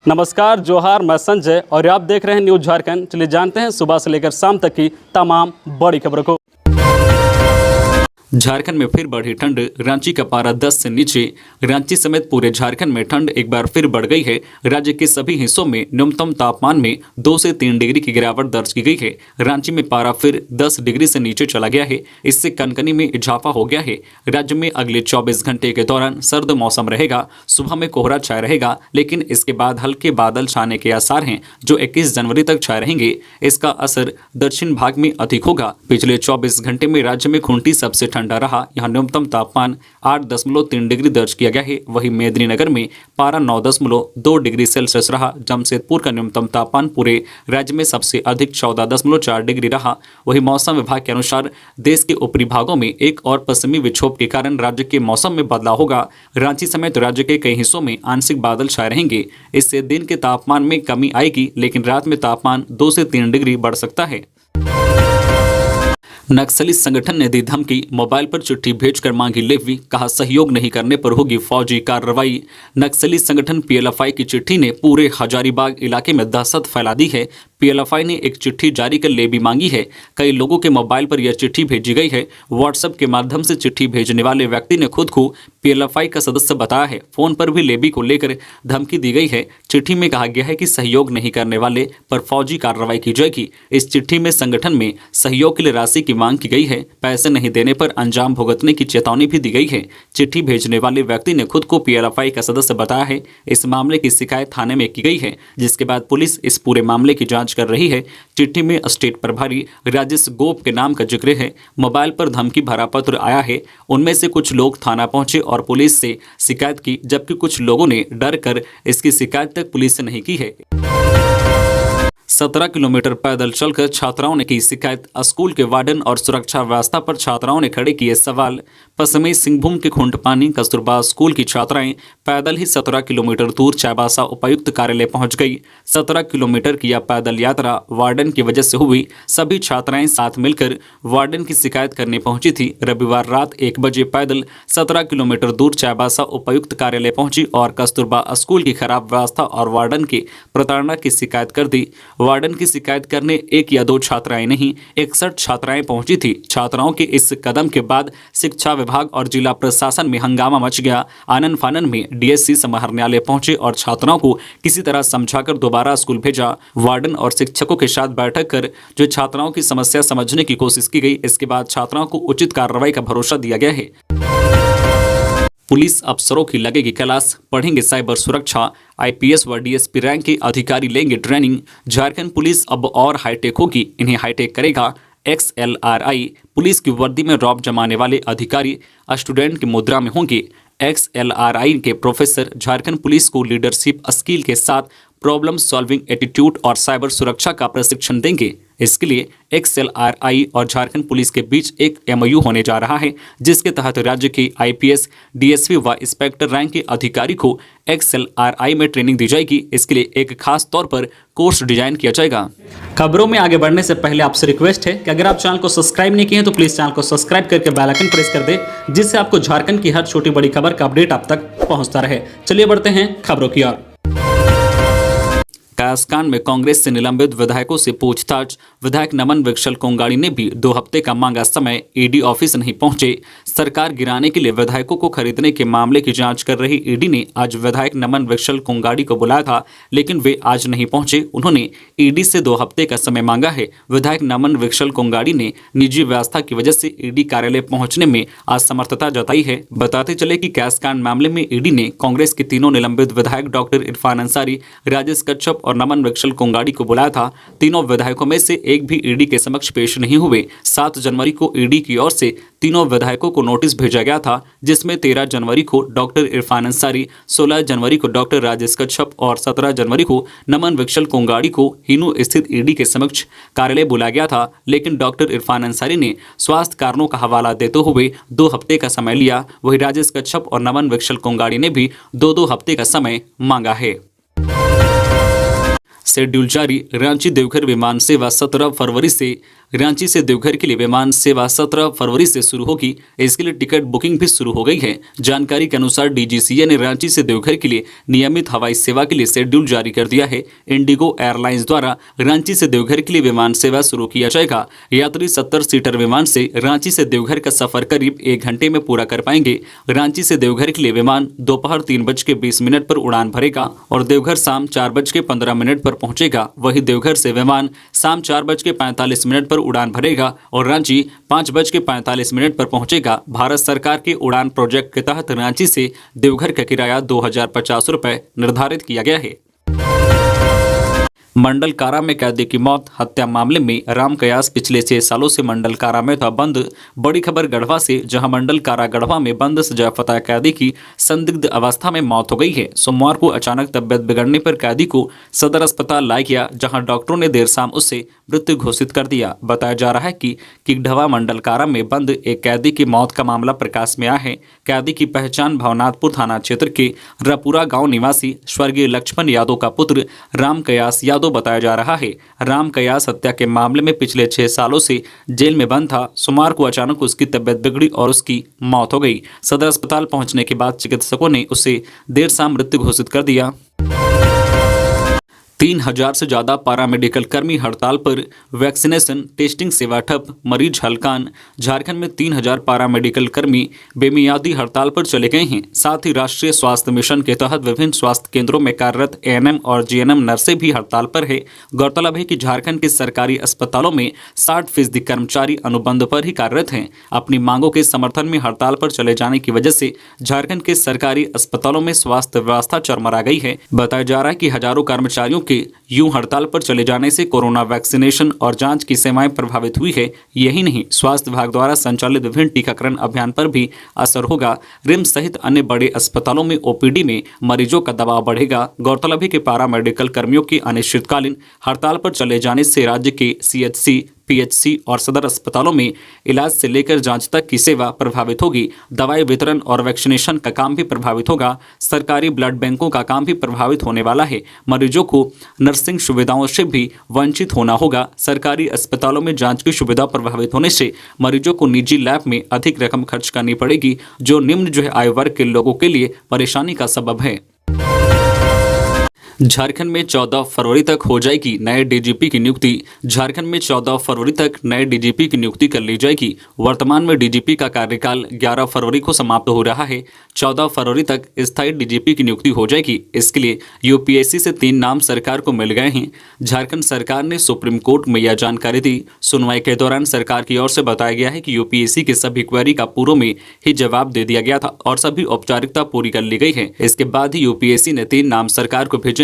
नमस्कार, जोहार, मैं संजय और आप देख रहे हैं न्यूज झारखंड। चलिए जानते हैं सुबह से लेकर शाम तक की तमाम बड़ी खबरों को। झारखंड में फिर बढ़ी ठंड, रांची का पारा 10 से नीचे। रांची समेत पूरे झारखंड में ठंड एक बार फिर बढ़ गई है। राज्य के सभी हिस्सों में न्यूनतम तापमान में 2 से 3 डिग्री की गिरावट दर्ज की गई है। रांची में पारा फिर 10 डिग्री से नीचे चला गया है। इससे कनकनी में इजाफा हो गया है। राज्य में अगले 24 घंटे के दौरान सर्द मौसम रहेगा। सुबह में कोहरा छाया रहेगा, लेकिन इसके बाद हल्के बादल छाने के आसार हैं, जो 21 जनवरी तक छाए रहेंगे। इसका असर दक्षिण भाग में अधिक होगा। पिछले 24 घंटे में राज्य में खूंटी सबसे ठंडा रहा। यहां न्यूनतम तापमान 8.3 डिग्री दर्ज किया गया है। वहीं मेदिनीनगर में पारा 9.2 डिग्री सेल्सियस रहा। जमशेदपुर का न्यूनतम तापमान पूरे राज्य में सबसे अधिक 14.4 डिग्री रहा। वहीं मौसम विभाग के अनुसार देश के ऊपरी भागों में एक और पश्चिमी विक्षोभ के कारण राज्य के मौसम में बदलाव होगा। रांची समेत राज्य के कई हिस्सों में आंशिक बादल छाए रहेंगे। इससे दिन के तापमान में कमी आएगी, लेकिन रात में तापमान 2 से 3 डिग्री बढ़ सकता है। नक्सली संगठन ने दी धमकी, मोबाइल पर चिट्ठी भेजकर मांगी लेवी। कहा सहयोग नहीं करने पर होगी फौजी कार्रवाई। नक्सली संगठन पीएलएफआई की चिट्ठी ने पूरे हजारीबाग इलाके में दहशत फैला दी है। पीएलएफआई ने एक चिट्ठी जारी कर लेवी मांगी है। कई लोगों के मोबाइल पर यह चिट्ठी भेजी गई है। व्हाट्सएप के माध्यम से चिट्ठी भेजने वाले व्यक्ति ने खुद को पीएलएफआई का सदस्य बताया है। फोन पर भी लेवी को लेकर धमकी दी गई है। चिट्ठी में कहा गया है कि सहयोग नहीं करने वाले पर फौजी कार्रवाई की जाएगी। इस चिट्ठी में संगठन में सहयोग के लिए राशि की मांग की गई है। पैसे नहीं देने पर अंजाम भुगतने की चेतावनी भी दी गई है। चिट्ठी भेजने वाले व्यक्ति ने खुद को पीएलएफआई का सदस्य बताया है। इस मामले की शिकायत थाने में की गई है, जिसके बाद पुलिस इस पूरे मामले की जांच कर रही है। चिट्ठी में स्टेट प्रभारी राजेश गोप के नाम का जिक्र है। मोबाइल पर धमकी भरा पत्र आया है। उनमें से कुछ लोग थाना पहुंचे और पुलिस से शिकायत की, जबकि कुछ लोगों ने डर कर इसकी शिकायत तक पुलिस से नहीं की है। 17 किलोमीटर पैदल चलकर छात्राओं ने की शिकायत। स्कूल के वार्डन और सुरक्षा व्यवस्था पर छात्राओं ने खड़े किए सवाल। पश्चिमी सिंहभूम के खुंटपानी कस्तूरबा स्कूल की छात्राएं पैदल ही 17 किलोमीटर दूर चाईबासा उपायुक्त कार्यालय पहुंच गई। 17 किलोमीटर की यह पैदल यात्रा वार्डन की वजह से हुई। सभी छात्राएं साथ मिलकर वार्डन की शिकायत करने पहुंची थी। रविवार रात 1 बजे पैदल 17 किलोमीटर दूर चाईबासा उपायुक्त कार्यालय पहुंची और कस्तूरबा स्कूल की खराब व्यवस्था और वार्डन की प्रताड़ना की शिकायत कर दी। वार्डन की शिकायत करने 1 या 2 छात्राएं नहीं, 61 छात्राएं पहुंची थी। छात्राओं के इस कदम के बाद शिक्षा विभाग और जिला प्रशासन में हंगामा मच गया। आनन फानन में डीएससी समाहरणालय पहुंचे और छात्राओं को किसी तरह समझाकर दोबारा स्कूल भेजा। वार्डन और शिक्षकों के साथ बैठक कर जो छात्राओं की समस्या समझने की कोशिश की गई। इसके बाद छात्राओं को उचित कार्रवाई का भरोसा दिया गया है। पुलिस अफसरों की लगेगी क्लास, पढ़ेंगे साइबर सुरक्षा। आईपीएस व डीएसपी रैंक के अधिकारी लेंगे ट्रेनिंग। झारखंड पुलिस अब और हाईटेक होगी, इन्हें हाईटेक करेगा XLRI। पुलिस की वर्दी में रौब जमाने वाले अधिकारी स्टूडेंट की मुद्रा में होंगे। XLRI के प्रोफेसर झारखंड पुलिस को लीडरशिप स्किल के साथ प्रॉब्लम सॉल्विंग एटीट्यूड और साइबर सुरक्षा का प्रशिक्षण देंगे। इसके लिए XLRI और झारखंड पुलिस के बीच एक MOU होने जा रहा है, जिसके तहत राज्य के IPS, DSP व इंस्पेक्टर रैंक के अधिकारी को XLRI में ट्रेनिंग दी जाएगी। इसके लिए एक खास तौर पर कोर्स डिजाइन किया जाएगा। खबरों में आगे बढ़ने से पहले आपसे रिक्वेस्ट है कि अगर आप चैनल को सब्सक्राइब नहीं किए हैं तो प्लीज चैनल को सब्सक्राइब करके बेल आइकन प्रेस कर दे, जिससे आपको झारखंड की हर छोटी बड़ी खबर का अपडेट आप तक पहुंचता रहे। चलिए बढ़ते हैं खबरों की ओर। कासकांड में कांग्रेस से निलंबित विधायकों से पूछताछ। विधायक नमन विकसल कोंगाड़ी ने भी 2 हफ्ते का मांगा समय, ईडी ऑफिस नहीं पहुंचे। सरकार गिराने के लिए विधायकों को खरीदने के मामले की जांच कर रही ईडी ने आज विधायक नमन विकसल कोंगाड़ी को बुलाया था, लेकिन वे आज नहीं पहुंचे। उन्होंने ईडी से 2 हफ्ते का समय मांगा है। विधायक नमन विकसल कोंगाड़ी ने निजी व्यवस्था की वजह से ईडी कार्यालय पहुंचने में असमर्थता जताई है। बताते चले कि कासकांड मामले में ईडी ने कांग्रेस के तीनों निलंबित विधायक डॉक्टर इरफान अंसारी, राजेश कच्छप और नमन विकसल कोंगाड़ी को बुलाया था। तीनों विधायकों में से एक भी ईडी के समक्ष पेश नहीं हुए। 7 जनवरी को ईडी की ओर से तीनों विधायकों को नोटिस भेजा गया था, जिसमें 13 जनवरी को डॉक्टर इरफान अंसारी, 16 जनवरी को डॉक्टर राजेश कच्छप और 17 जनवरी को नमन विकसल कोंगाड़ी को हिनू स्थित ईडी के समक्ष कार्यालय बुलाया गया था। लेकिन डॉक्टर इरफान अंसारी ने स्वास्थ्य कारणों का हवाला देते हुए 2 हफ्ते का समय लिया। वही राजेश कच्छप और नमन विकसल कोंगाड़ी ने भी 2-2 हफ्ते का समय मांगा है। शेड्यूल जारी। रांची देवघर विमान सेवा 17 फरवरी से रांची से देवघर के लिए विमान सेवा 17 फरवरी से शुरू होगी। इसके लिए टिकट बुकिंग भी शुरू हो गई है। जानकारी के अनुसार डीजीसीए ने रांची से देवघर के लिए नियमित हवाई सेवा के लिए शेड्यूल जारी कर दिया है। इंडिगो एयरलाइंस द्वारा रांची से देवघर के लिए विमान सेवा शुरू किया जाएगा। यात्री 70 सीटर विमान से रांची से देवघर का सफर करीब 1 घंटे में पूरा कर पाएंगे। रांची से देवघर के लिए विमान दोपहर 3:20 पर उड़ान भरेगा और देवघर शाम 4:15 पर पहुंचेगा। वहीं देवघर से विमान शाम 4:45 पर उड़ान भरेगा और रांची 5:45 पर पहुंचेगा। भारत सरकार के उड़ान प्रोजेक्ट के तहत रांची से देवघर का किराया 2050 रुपये निर्धारित किया गया है। मंडल कारा में कैदी की मौत। हत्या मामले में राम कयास पिछले 6 सालों से मंडल कारा में था बंद। बड़ी खबर गढ़वा से, जहां मंडल कारा गढ़वा में बंद सजायाफ्ता कैदी की संदिग्ध अवस्था में मौत हो गई है। सोमवार को अचानक तबियत बिगड़ने पर कैदी को सदर अस्पताल लाया गया, जहां डॉक्टरों ने देर शाम उससे मृत्यु घोषित कर दिया। बताया जा रहा है कि किगढ़वा मंडल कारा में बंद एक कैदी की मौत का मामला प्रकाश में आया है। कैदी की पहचान भवनाथपुर थाना क्षेत्र के रपुरा गांव निवासी स्वर्गीय लक्ष्मण यादव का पुत्र राम कयास यादव बताया जा रहा है। राम कयास हत्या के मामले में पिछले 6 सालों से जेल में बंद था। सोमवार को अचानक उसकी तबियत बिगड़ी और उसकी मौत हो गई। सदर अस्पताल पहुंचने के बाद चिकित्सकों ने उसे देर शाम मृत्यु घोषित कर दिया। 3000 से ज्यादा पैरामेडिकल कर्मी हड़ताल पर। वैक्सीनेशन टेस्टिंग सेवा ठप, मरीज हलकान। झारखंड में 3000 पैरामेडिकल कर्मी बेमियादी हड़ताल पर चले गए हैं। साथ ही राष्ट्रीय स्वास्थ्य मिशन के तहत विभिन्न स्वास्थ्य केंद्रों में कार्यरत एएनएम और जीएनएम नर्सें भी हड़ताल पर है। गौरतलब है कि झारखंड के सरकारी अस्पतालों में 60% कर्मचारी अनुबंध पर ही कार्यरत हैं। अपनी मांगों के समर्थन में हड़ताल पर चले जाने की वजह से झारखंड के सरकारी अस्पतालों में स्वास्थ्य व्यवस्था चरमरा गई है। बताया जा रहा है कि हजारों कर्मचारियों के यूं हड़ताल पर चले जाने से कोरोना वैक्सीनेशन और जांच की सेवाएं प्रभावित हुई है। यही नहीं, स्वास्थ्य विभाग द्वारा संचालित विभिन्न टीकाकरण अभियान पर भी असर होगा। रिम्स सहित अन्य बड़े अस्पतालों में ओपीडी में मरीजों का दबाव बढ़ेगा। गौरतलब है कि पैरा मेडिकल कर्मियों की अनिश्चितकालीन हड़ताल पर चले जाने से राज्य के सीएचसी, पीएचसी और सदर अस्पतालों में इलाज से लेकर जांच तक की सेवा प्रभावित होगी। दवाई वितरण और वैक्सीनेशन का काम भी प्रभावित होगा। सरकारी ब्लड बैंकों का काम भी प्रभावित होने वाला है। मरीजों को नर्सिंग सुविधाओं से भी वंचित होना होगा। सरकारी अस्पतालों में जांच की सुविधा प्रभावित होने से मरीजों को निजी लैब में अधिक रकम खर्च करनी पड़ेगी, जो निम्न आयु वर्ग के लोगों के लिए परेशानी का सबब है। झारखंड में 14 फरवरी तक हो जाएगी नए डीजीपी की नियुक्ति। झारखंड में 14 फरवरी तक नए डीजीपी की नियुक्ति कर ली जाएगी। वर्तमान में डीजीपी का कार्यकाल 11 फरवरी को समाप्त हो रहा है। 14 फरवरी तक स्थायी डीजीपी की नियुक्ति हो जाएगी। इसके लिए यूपीएससी से 3 नाम सरकार को मिल गए हैं। झारखंड सरकार ने सुप्रीम कोर्ट में यह जानकारी दी। सुनवाई के दौरान सरकार की ओर से बताया गया है कि यूपीएससी के सभी क्वेरी का पूर्व में ही जवाब दे दिया गया था और सभी औपचारिकता पूरी कर ली गई है। इसके बाद ही यूपीएससी ने 3 नाम सरकार को भेजे हैं।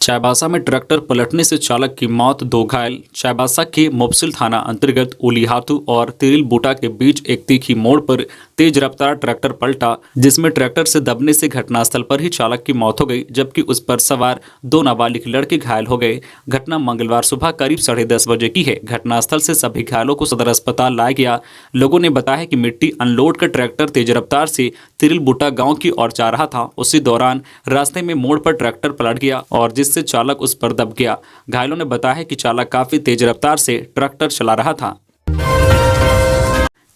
चाईबासा में ट्रैक्टर पलटने से चालक की मौत, 2 घायल। चाईबासा के मुफस्सिल थाना अंतर्गत उलीहातू और तिरिल बूटा के बीच एक तीखी मोड़ पर तेज रफ्तार ट्रैक्टर पलटा, जिसमें ट्रैक्टर से दबने से घटनास्थल पर ही चालक की मौत हो गई, जबकि उस पर सवार 2 नाबालिग लड़के घायल हो गए। घटना मंगलवार सुबह करीब 10:30 बजे की है। घटनास्थल से सभी घायलों को सदर अस्पताल लाया गया। लोगों ने बताया कि मिट्टी अनलोड कर ट्रैक्टर तेज रफ्तार से तिरिल बूटा गाँव की ओर जा रहा था। उसी दौरान रास्ते में मोड़ पर ट्रैक्टर पलट गया और जिससे चालक उस पर दब गया। घायलों ने बताया कि चालक काफी तेज रफ्तार से ट्रैक्टर चला रहा था।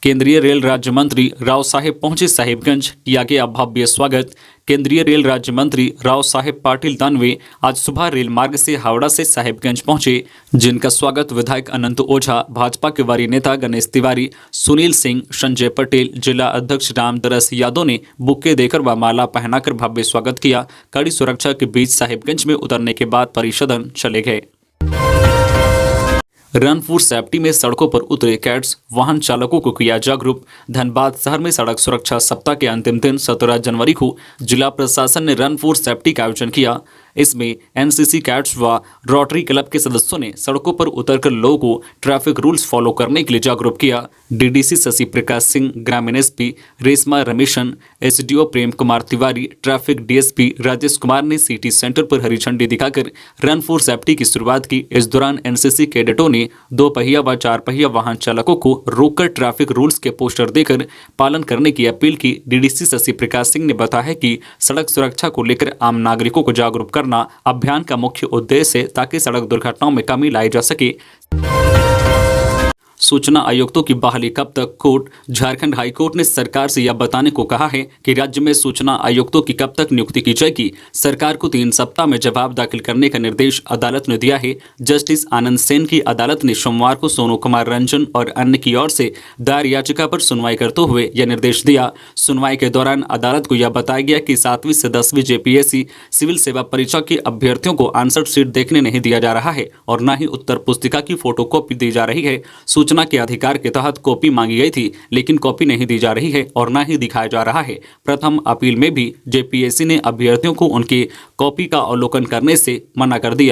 केंद्रीय रेल राज्य मंत्री राव साहेब पहुंचे साहिबगंज, किया गया भव्य स्वागत। केंद्रीय रेल राज्य मंत्री राव साहेब पाटिल दानवे आज सुबह रेल मार्ग से हावड़ा से साहिबगंज पहुंचे, जिनका स्वागत विधायक अनंत ओझा, भाजपा के वरीय नेता गणेश तिवारी, सुनील सिंह, संजय पटेल, जिला अध्यक्ष रामदरस यादव ने बुक्के देकर व माला पहनाकर भव्य स्वागत किया। कड़ी सुरक्षा के बीच साहिबगंज में उतरने के बाद परिषदन चले गए। रन फॉर सेफ्टी में सड़कों पर उतरे कैड्स, वाहन चालकों को किया जागरूक। धनबाद शहर में सड़क सुरक्षा सप्ताह के अंतिम दिन 17 जनवरी को जिला प्रशासन ने रन फॉर सेफ्टी का आयोजन किया। इसमें एनसीसी कैड्स व रोटरी क्लब के सदस्यों ने सड़कों पर उतरकर लोगों को ट्रैफिक रूल्स फॉलो करने के लिए जागरूक किया। डीडीसी शशि प्रकाश सिंह, ग्रामीण SP Reshma Rameshan, SDO Prem Kumar Tiwari, traffic DSP Rajesh Kumar ने सिटी सेंटर पर हरी झंडी दिखाकर रन फॉर सेफ्टी की शुरुआत की। इस दौरान एनसीसी कैडेटों ने 2 पहिया व 4 पहिया वाहन चालकों को रोककर ट्रैफिक रूल्स के पोस्टर देकर पालन करने की अपील की। डीडीसी शशि प्रकाश सिंह ने बताया कि सड़क सुरक्षा को लेकर आम नागरिकों को जागरूक करना करना अभियान का मुख्य उद्देश्य है ताकि सड़क दुर्घटनाओं में कमी लाई जा सके। सूचना आयुक्तों की बहाली कब तक? कोर्ट। झारखंड हाईकोर्ट ने सरकार से यह बताने को कहा है कि राज्य में सूचना आयुक्तों की कब तक नियुक्ति की जाएगी। सरकार को 3 सप्ताह में जवाब दाखिल करने का निर्देश अदालत ने दिया है। जस्टिस आनंद सेन की अदालत ने सोमवार को सोनू कुमार रंजन और अन्य की ओर से दायर याचिका पर सुनवाई करते हुए यह निर्देश दिया। सुनवाई के दौरान अदालत को यह बताया गया कि 7वीं से 10वीं जेपीएससी सिविल सेवा परीक्षा के अभ्यर्थियों को आंसर शीट देखने नहीं दिया जा रहा है और न ही उत्तर पुस्तिका की फोटोकॉपी दी जा रही है। सूचना के अधिकार के तहत कॉपी मांगी गई थी, लेकिन कॉपी नहीं दी जा रही है और न ही दिखाया जा रहा है। प्रथम अपील में भी जेपीएससी ने अभ्यर्थियों को उनकी कॉपी का अवलोकन करने से मना कर दिया।